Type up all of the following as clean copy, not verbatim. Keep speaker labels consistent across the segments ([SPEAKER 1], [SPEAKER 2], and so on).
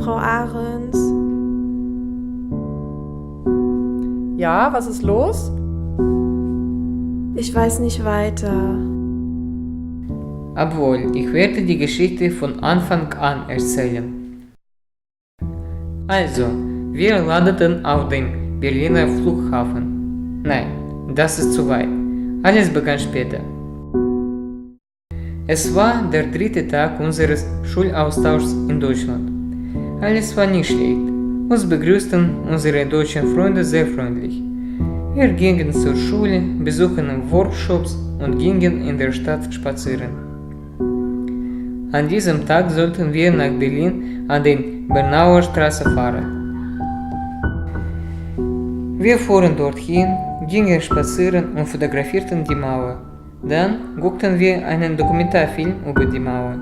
[SPEAKER 1] Frau Ahrens.
[SPEAKER 2] Ja, was ist los?
[SPEAKER 1] Ich weiß nicht weiter.
[SPEAKER 3] Obwohl, ich werde die Geschichte von Anfang an erzählen. Also, wir landeten auf dem Berliner Flughafen. Nein, das ist zu weit. Alles begann später. Es war der 3. Tag unseres Schulaustauschs in Deutschland. Alles war nicht schlecht. Uns begrüßten unsere deutschen Freunde sehr freundlich. Wir gingen zur Schule, besuchten Workshops und gingen in der Stadt spazieren. An diesem Tag sollten wir nach Berlin an den Bernauer Straße fahren. Wir fuhren dorthin, gingen spazieren und fotografierten die Mauer. Dann guckten wir einen Dokumentarfilm über die Mauer.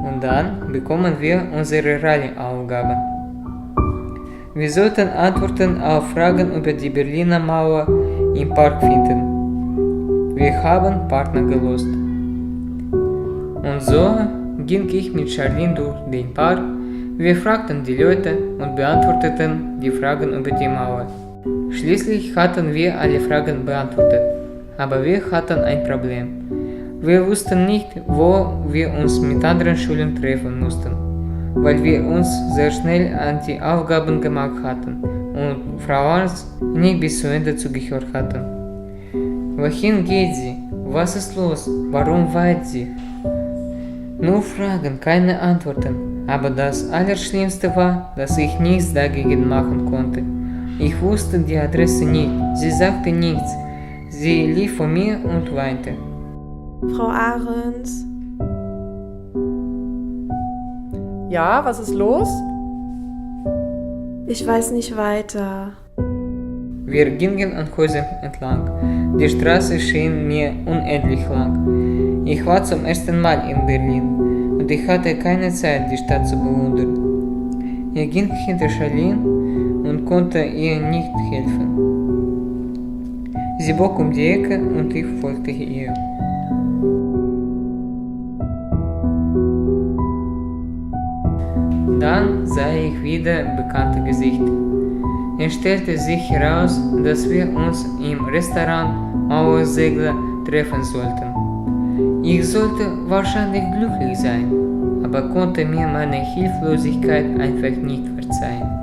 [SPEAKER 3] Und dann bekommen wir unsere Rallye-Aufgaben. Wir sollten Antworten auf Fragen über die Berliner Mauer im Park finden. Wir haben Partner gelost. Und so ging ich mit Charlene durch den Park. Wir fragten die Leute und beantworteten die Fragen über die Mauer. Schließlich hatten wir alle Fragen beantwortet, aber wir hatten ein Problem. Wir wussten nicht, wo wir uns mit anderen Schülern treffen mussten, weil wir uns sehr schnell an die Aufgaben gemacht hatten und Frau Arns nicht bis zu Ende zugehört hatten. Wohin geht sie? Was ist los? Warum weint sie? Nur Fragen, keine Antworten. Aber das Allerschlimmste war, dass ich nichts dagegen machen konnte. Ich wusste die Adresse nicht. Sie sagte nichts. Sie lief vor mir und weinte.
[SPEAKER 1] Frau Ahrens.
[SPEAKER 2] Ja, was ist los?
[SPEAKER 1] Ich weiß nicht weiter.
[SPEAKER 3] Wir gingen an Häusern entlang. Die Straße schien mir unendlich lang. Ich war zum ersten Mal in Berlin und ich hatte keine Zeit, die Stadt zu bewundern. Ich ging hinter Charlene und konnte ihr nicht helfen. Sie bog um die Ecke und ich folgte ihr. Dann sah ich wieder bekannte Gesichter. Es stellte sich heraus, dass wir uns im Restaurant Mauersegler treffen sollten. Ich sollte wahrscheinlich glücklich sein, aber konnte mir meine Hilflosigkeit einfach nicht verzeihen.